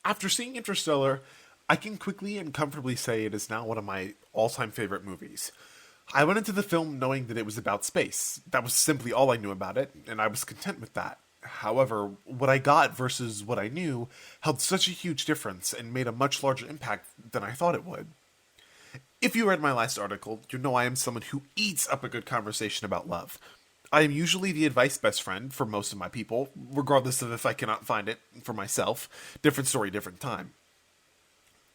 After seeing Interstellar, I can quickly and comfortably say it is now one of my all-time favorite movies. I went into the film knowing that it was about space. That was simply all I knew about it, and I was content with that. However, what I got versus what I knew held such a huge difference and made a much larger impact than I thought it would. If you read my last article, you know I am someone who eats up a good conversation about love. I am usually the advice best friend for most of my people, regardless of if I cannot find it for myself. Different story, different time.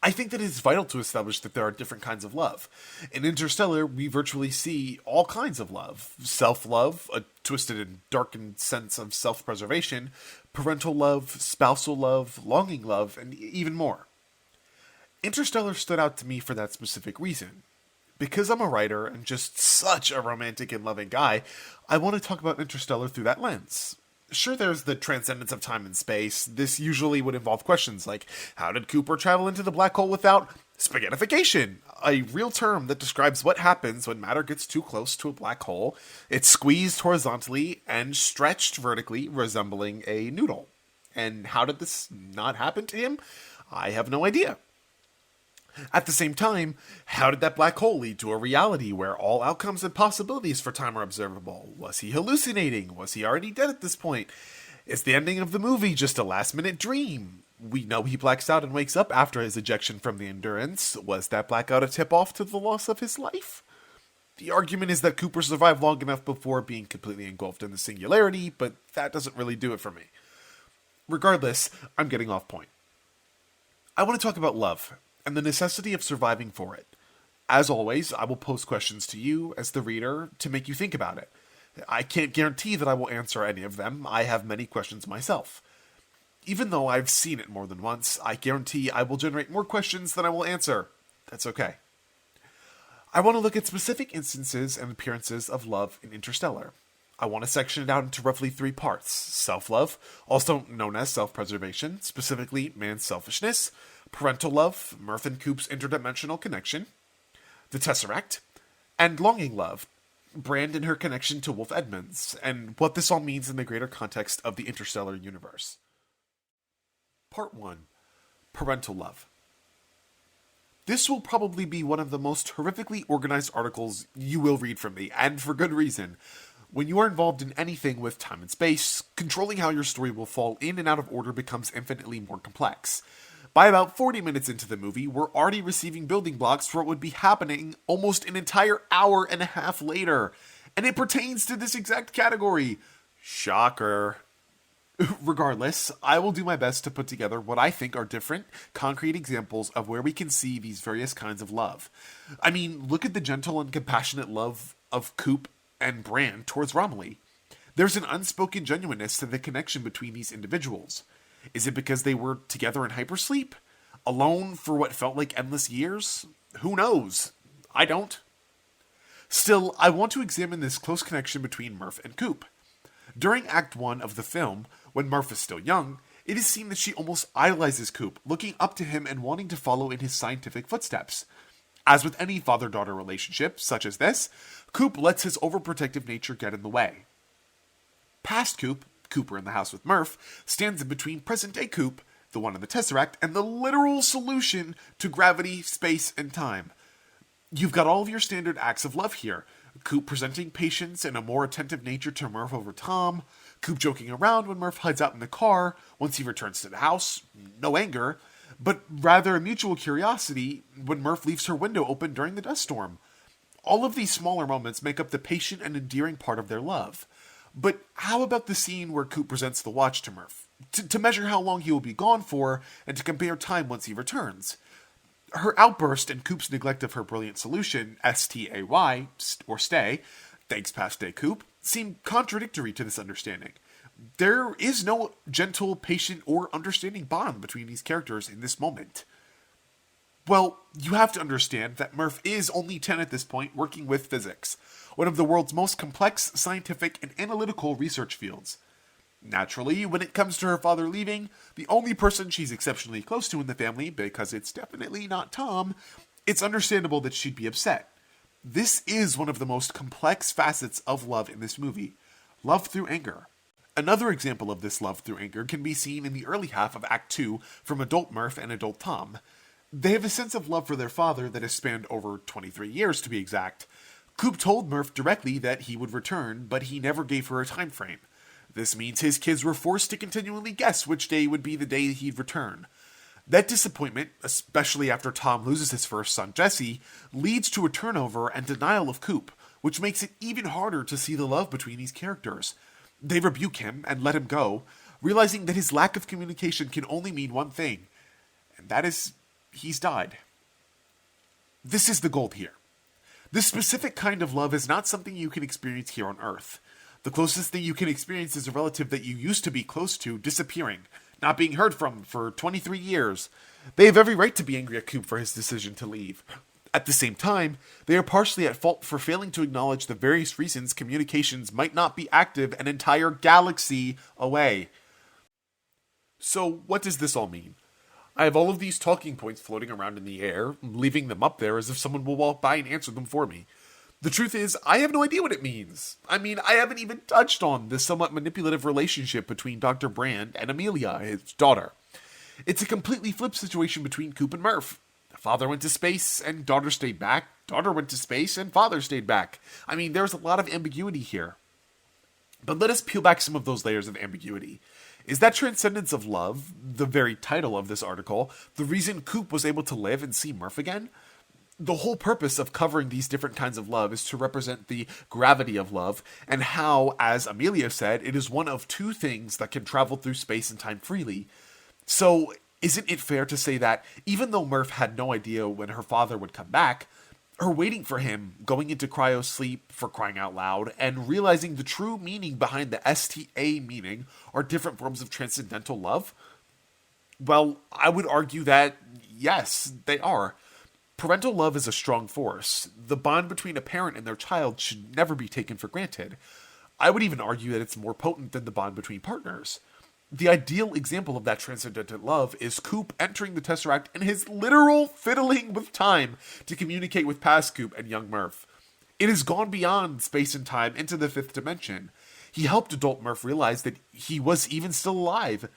I think that it is vital to establish that there are different kinds of love. In Interstellar, we virtually see all kinds of love: self love, a twisted and darkened sense of self preservation, parental love, spousal love, longing love, and even more. Interstellar stood out to me for that specific reason. Because I'm a writer and just such a romantic and loving guy, I want to talk about Interstellar through that lens. Sure, there's the transcendence of time and space. This usually would involve questions like, how did Cooper travel into the black hole without spaghettification? A real term that describes what happens when matter gets too close to a black hole. It's squeezed horizontally and stretched vertically, resembling a noodle. And how did this not happen to him? I have no idea. At the same time, how did that black hole lead to a reality where all outcomes and possibilities for time are observable? Was he hallucinating? Was he already dead at this point? Is the ending of the movie just a last minute dream? We know he blacks out and wakes up after his ejection from the Endurance. Was that blackout a tip off to the loss of his life? The argument is that Cooper survived long enough before being completely engulfed in the singularity, but that doesn't really do it for me. Regardless, I'm getting off point. I want to talk about love and the necessity of surviving for it. As always, I will pose questions to you, as the reader, to make you think about it. I can't guarantee that I will answer any of them. I have many questions myself. Even though I've seen it more than once, I guarantee I will generate more questions than I will answer. That's okay. I want to look at specific instances and appearances of love in Interstellar. I want to section it out into roughly three parts: self-love, also known as self-preservation, specifically man's selfishness; parental love, Murph and Coop's interdimensional connection; the Tesseract; and longing love, Brand and her connection to Wolf Edmonds, and what this all means in the greater context of the Interstellar universe. Part 1. Parental Love. This will probably be one of the most horrifically organized articles you will read from me, and for good reason. When you are involved in anything with time and space, controlling how your story will fall in and out of order becomes infinitely more complex. By about 40 minutes into the movie, we're already receiving building blocks for what would be happening almost an entire hour and a half later. And it pertains to this exact category. Shocker. Regardless, I will do my best to put together what I think are different, concrete examples of where we can see these various kinds of love. I mean, look at the gentle and compassionate love of Coop and Brand towards Romilly. There's an unspoken genuineness to the connection between these individuals. Is it because they were together in hypersleep? Alone for what felt like endless years? Who knows? I don't. Still, I want to examine this close connection between Murph and Coop. During Act 1 of the film, when Murph is still young, it is seen that she almost idolizes Coop, looking up to him and wanting to follow in his scientific footsteps. As with any father-daughter relationship, such as this, Coop lets his overprotective nature get in the way. Past Coop, Cooper in the house with Murph, stands in between present-day Coop, the one in the Tesseract, and the literal solution to gravity, space, and time. You've got all of your standard acts of love here. Coop presenting patience and a more attentive nature to Murph over Tom. Coop joking around when Murph hides out in the car. Once he returns to the house, no anger, but rather a mutual curiosity when Murph leaves her window open during the dust storm. All of these smaller moments make up the patient and endearing part of their love. But how about the scene where Coop presents the watch to Murph? To measure how long he will be gone for, and to compare time once he returns. Her outburst and Coop's neglect of her brilliant solution, STAY, or stay, thanks past day Coop, seem contradictory to this understanding. There is no gentle, patient, or understanding bond between these characters in this moment. Well, you have to understand that Murph is only 10 at this point, working with physics, one of the world's most complex, scientific, and analytical research fields. Naturally, when it comes to her father leaving, the only person she's exceptionally close to in the family, because it's definitely not Tom, it's understandable that she'd be upset. This is one of the most complex facets of love in this movie. Love through anger. Another example of this love through anger can be seen in the early half of Act 2 from adult Murph and adult Tom. They have a sense of love for their father that has spanned over 23 years to be exact. Coop told Murph directly that he would return, but he never gave her a time frame. This means his kids were forced to continually guess which day would be the day he'd return. That disappointment, especially after Tom loses his first son Jesse, leads to a turnover and denial of Coop, which makes it even harder to see the love between these characters. They rebuke him and let him go, realizing that his lack of communication can only mean one thing, and that is, he's died. This is the gold here. This specific kind of love is not something you can experience here on Earth. The closest thing you can experience is a relative that you used to be close to disappearing, not being heard from for 23 years. They have every right to be angry at Coop for his decision to leave. At the same time, they are partially at fault for failing to acknowledge the various reasons communications might not be active an entire galaxy away. So, what does this all mean? I have all of these talking points floating around in the air, leaving them up there as if someone will walk by and answer them for me. The truth is, I have no idea what it means. I mean, I haven't even touched on the somewhat manipulative relationship between Dr. Brand and Amelia, his daughter. It's a completely flipped situation between Coop and Murph. Father went to space and daughter stayed back. Daughter went to space and father stayed back. I mean, there's a lot of ambiguity here. But let us peel back some of those layers of ambiguity. Is that transcendence of love, the very title of this article, the reason Coop was able to live and see Murph again? The whole purpose of covering these different kinds of love is to represent the gravity of love and how, as Amelia said, it is one of two things that can travel through space and time freely. So, isn't it fair to say that, even though Murph had no idea when her father would come back, her waiting for him, going into cryo sleep for crying out loud, and realizing the true meaning behind the STA meaning are different forms of transcendental love? Well, I would argue that, yes, they are. Parental love is a strong force. The bond between a parent and their child should never be taken for granted. I would even argue that it's more potent than the bond between partners. The ideal example of that transcendental love is Coop entering the Tesseract and his literal fiddling with time to communicate with past Coop and young Murph. It has gone beyond space and time into the fifth dimension. He helped adult Murph realize that he was even still alive.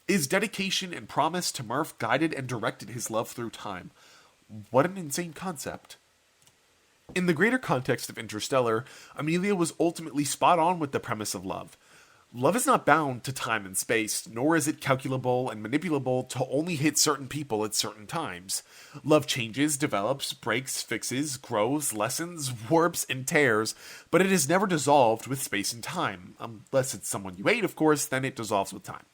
His dedication and promise to Murph guided and directed his love through time. What an insane concept. In the greater context of Interstellar, Amelia was ultimately spot on with the premise of love. Love is not bound to time and space, nor is it calculable and manipulable to only hit certain people at certain times. Love changes, develops, breaks, fixes, grows, lessens, warps, and tears, but it is never dissolved with space and time. Unless it's someone you hate, of course, then it dissolves with time.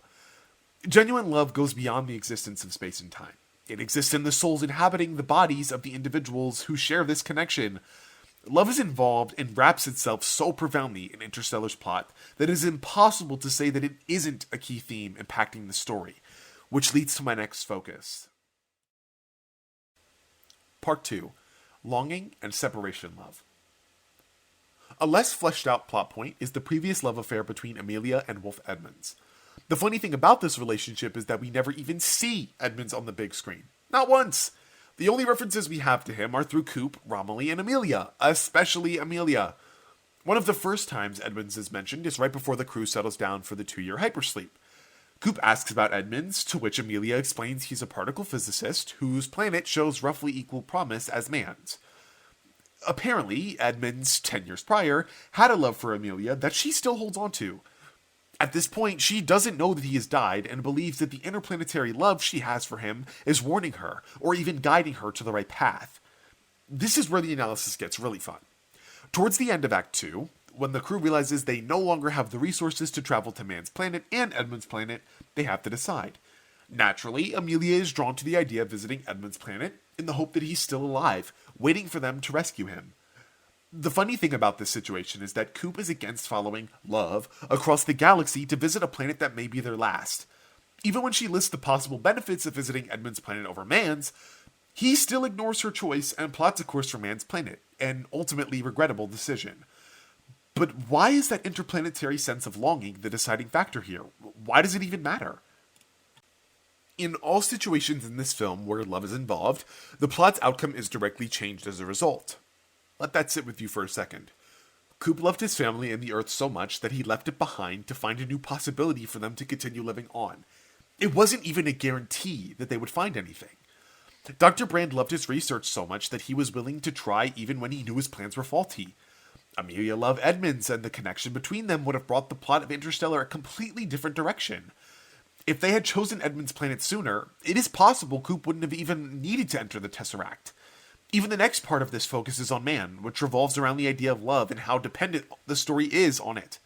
Genuine love goes beyond the existence of space and time. It exists in the souls inhabiting the bodies of the individuals who share this connection. Love is involved and wraps itself so profoundly in Interstellar's plot that it is impossible to say that it isn't a key theme impacting the story, which leads to my next focus. Part 2. Longing and Separation Love. A less fleshed out plot point is the previous love affair between Amelia and Wolf Edmonds. The funny thing about this relationship is that we never even see Edmonds on the big screen. Not once! The only references we have to him are through Coop, Romilly, and Amelia, especially Amelia. One of the first times Edmonds is mentioned is right before the crew settles down for the 2-year hypersleep. Coop asks about Edmonds, to which Amelia explains he's a particle physicist whose planet shows roughly equal promise as man's. Apparently, Edmonds, 10 years prior, had a love for Amelia that she still holds on to. At this point, she doesn't know that he has died and believes that the interplanetary love she has for him is warning her, or even guiding her to the right path. This is where the analysis gets really fun. Towards the end of Act 2, when the crew realizes they no longer have the resources to travel to Man's planet and Edmund's planet, they have to decide. Naturally, Amelia is drawn to the idea of visiting Edmund's planet in the hope that he's still alive, waiting for them to rescue him. The funny thing about this situation is that Coop is against following love across the galaxy to visit a planet that may be their last. Even when she lists the possible benefits of visiting Edmund's planet over Man's, he still ignores her choice and plots a course for Man's planet, an ultimately regrettable decision. But why is that interplanetary sense of longing the deciding factor here? Why does it even matter? In all situations in this film where love is involved, the plot's outcome is directly changed as a result. Let that sit with you for a second. Coop loved his family and the Earth so much that he left it behind to find a new possibility for them to continue living on. It wasn't even a guarantee that they would find anything. Dr. Brand loved his research so much that he was willing to try even when he knew his plans were faulty. Amelia loved Edmonds, and the connection between them would have brought the plot of Interstellar a completely different direction. If they had chosen Edmonds' planet sooner, it is possible Coop wouldn't have even needed to enter the Tesseract. Even the next part of this focuses on man, which revolves around the idea of love and how dependent the story is on it.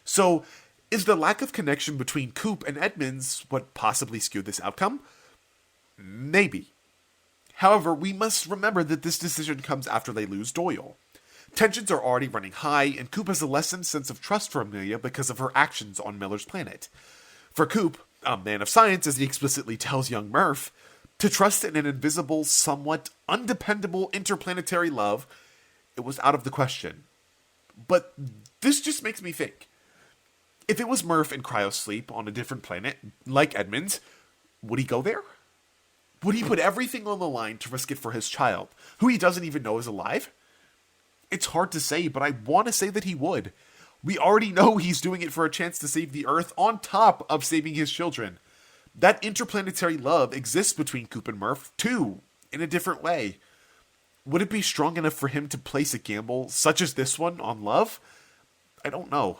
So, is the lack of connection between Coop and Edmonds what possibly skewed this outcome? Maybe. However, we must remember that this decision comes after they lose Doyle. Tensions are already running high, and Coop has a lessened sense of trust for Amelia because of her actions on Miller's planet. For Coop, a man of science as he explicitly tells young Murph, to trust in an invisible, somewhat undependable interplanetary love, it was out of the question. But this just makes me think. If it was Murph in cryosleep on a different planet, like Edmonds, would he go there? Would he put everything on the line to risk it for his child, who he doesn't even know is alive? It's hard to say, but I want to say that he would. We already know he's doing it for a chance to save the Earth on top of saving his children. That interplanetary love exists between Coop and Murph, too, in a different way. Would it be strong enough for him to place a gamble, such as this one, on love? I don't know.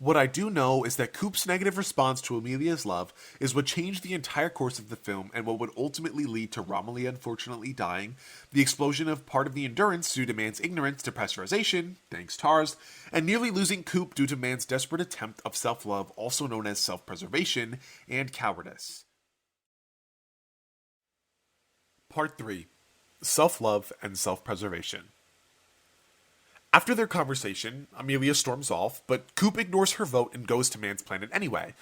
What I do know is that Coop's negative response to Amelia's love is what changed the entire course of the film and what would ultimately lead to Romilly unfortunately dying, the explosion of part of the Endurance due to man's ignorance to pressurization, thanks TARS, and nearly losing Coop due to man's desperate attempt of self-love, also known as self-preservation, and cowardice. Part 3. Self-love and self-preservation. After their conversation, Amelia storms off, but Coop ignores her vote and goes to Man's planet anyway.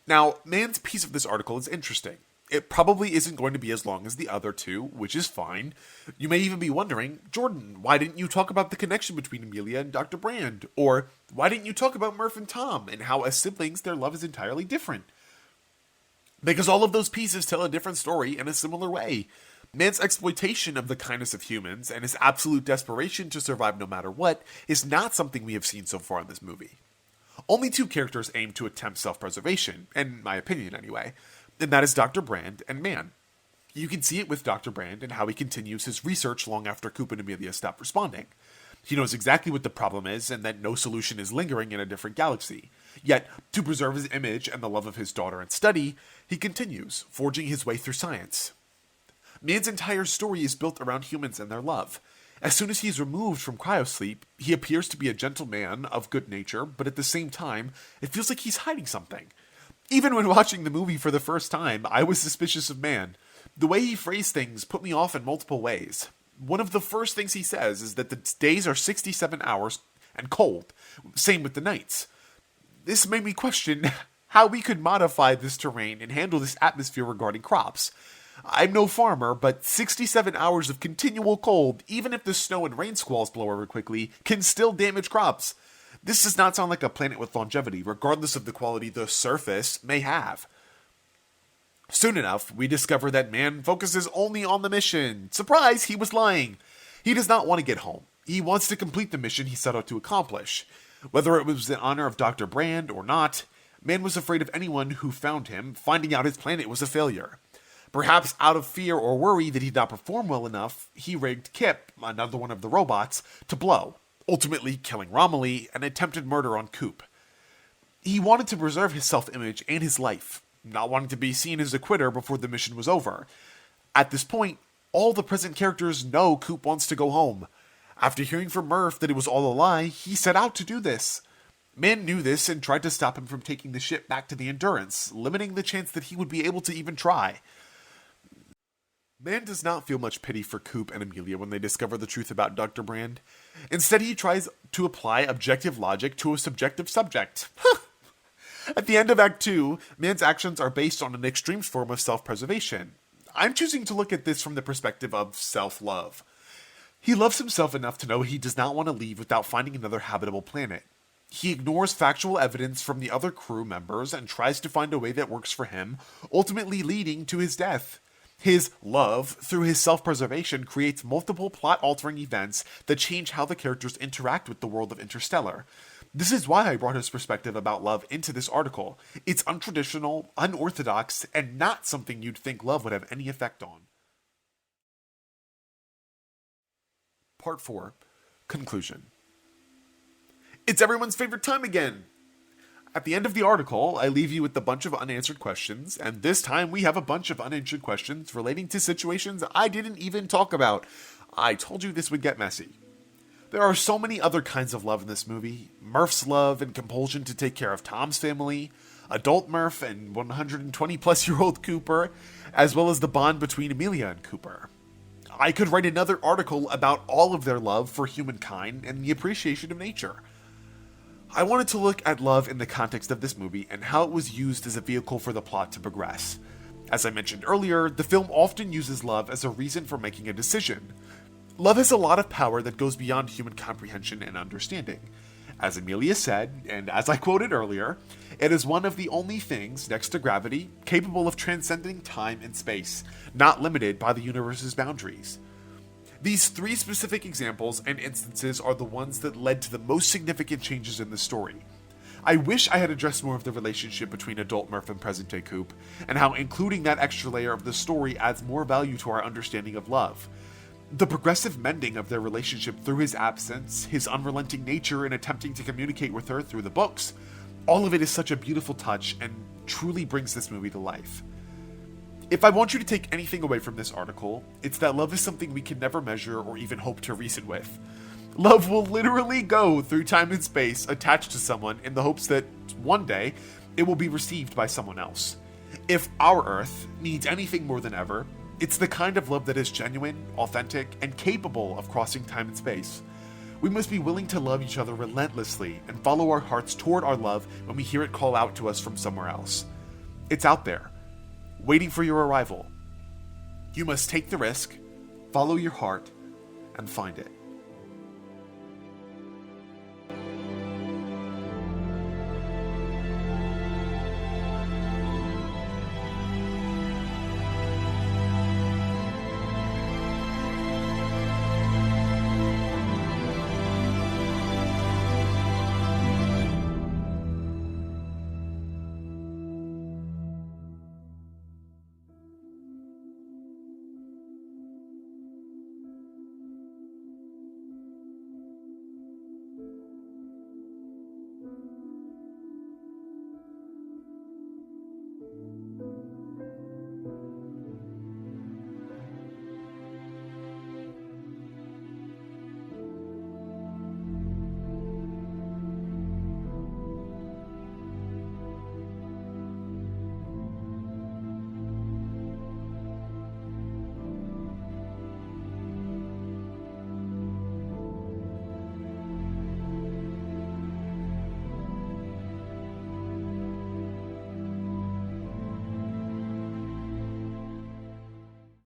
Now, Man's piece of this article is interesting. It probably isn't going to be as long as the other two, which is fine. You may even be wondering, Jordan, why didn't you talk about the connection between Amelia and Dr. Brand? Or, why didn't you talk about Murph and Tom, and how as siblings their love is entirely different? Because all of those pieces tell a different story in a similar way. Man's exploitation of the kindness of humans and his absolute desperation to survive no matter what is not something we have seen so far in this movie. Only two characters aim to attempt self-preservation, in my opinion anyway, and that is Dr. Brand and Man. You can see it with Dr. Brand and how he continues his research long after Coop and Amelia stop responding. He knows exactly what the problem is and that no solution is lingering in a different galaxy. Yet, to preserve his image and the love of his daughter and study, he continues, forging his way through science. Man's entire story is built around humans and their love. As soon as he is removed from cryosleep, he appears to be a gentle man of good nature, but at the same time, it feels like he's hiding something. Even when watching the movie for the first time, I was suspicious of Man. The way he phrased things put me off in multiple ways. One of the first things he says is that the days are 67 hours and cold. Same with the nights. This made me question how we could modify this terrain and handle this atmosphere regarding crops. I'm no farmer, but 67 hours of continual cold, even if the snow and rain squalls blow over quickly, can still damage crops. This does not sound like a planet with longevity, regardless of the quality the surface may have. Soon enough, we discover that Man focuses only on the mission. Surprise, he was lying. He does not want to get home. He wants to complete the mission he set out to accomplish. Whether it was in honor of Dr. Brand or not, Man was afraid of anyone who found him finding out his planet was a failure. Perhaps out of fear or worry that he'd not perform well enough, he rigged Kip, another one of the robots, to blow, ultimately killing Romilly and attempted murder on Coop. He wanted to preserve his self-image and his life, not wanting to be seen as a quitter before the mission was over. At this point, all the present characters know Coop wants to go home. After hearing from Murph that it was all a lie, he set out to do this. Man knew this and tried to stop him from taking the ship back to the Endurance, limiting the chance that he would be able to even try. Man does not feel much pity for Coop and Amelia when they discover the truth about Dr. Brand. Instead, he tries to apply objective logic to a subjective subject. At the end of Act 2, Man's actions are based on an extreme form of self-preservation. I'm choosing to look at this from the perspective of self-love. He loves himself enough to know he does not want to leave without finding another habitable planet. He ignores factual evidence from the other crew members and tries to find a way that works for him, ultimately leading to his death. His love, through his self-preservation, creates multiple plot-altering events that change how the characters interact with the world of Interstellar. This is why I brought his perspective about love into this article. It's untraditional, unorthodox, and not something you'd think love would have any effect on. Part 4. Conclusion. It's everyone's favorite time again! At the end of the article, I leave you with a bunch of unanswered questions, and this time we have a bunch of unanswered questions relating to situations I didn't even talk about. I told you this would get messy. There are so many other kinds of love in this movie. Murph's love and compulsion to take care of Tom's family, adult Murph and 120-plus-year-old Cooper, as well as the bond between Amelia and Cooper. I could write another article about all of their love for humankind and the appreciation of nature. I wanted to look at love in the context of this movie and how it was used as a vehicle for the plot to progress. As I mentioned earlier, the film often uses love as a reason for making a decision. Love has a lot of power that goes beyond human comprehension and understanding. As Amelia said, and as I quoted earlier, it is one of the only things, next to gravity, capable of transcending time and space, not limited by the universe's boundaries. These 3 specific examples and instances are the ones that led to the most significant changes in the story. I wish I had addressed more of the relationship between adult Murph and present-day Coop, and how including that extra layer of the story adds more value to our understanding of love. The progressive mending of their relationship through his absence, his unrelenting nature in attempting to communicate with her through the books, all of it is such a beautiful touch and truly brings this movie to life. If I want you to take anything away from this article, it's that love is something we can never measure or even hope to reason with. Love will literally go through time and space attached to someone in the hopes that one day it will be received by someone else. If our Earth needs anything more than ever, it's the kind of love that is genuine, authentic, and capable of crossing time and space. We must be willing to love each other relentlessly and follow our hearts toward our love when we hear it call out to us from somewhere else. It's out there, waiting for your arrival. You must take the risk, follow your heart, and find it.